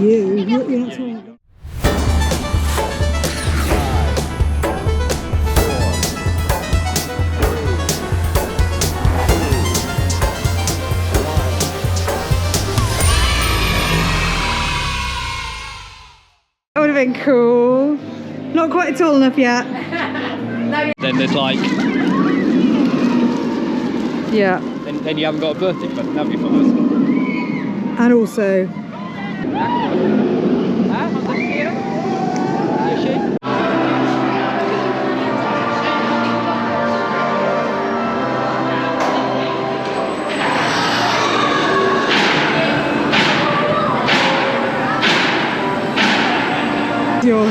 you. You're not tall. That would have been cool. Not quite tall enough yet. Then there's like... Yeah. Then you haven't got a birthday present, have you, for us? And also... Your...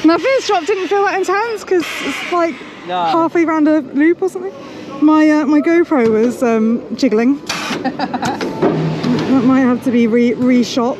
My first drop didn't feel that intense because it's like halfway around a loop or something. My GoPro was jiggling. That might have to be reshot.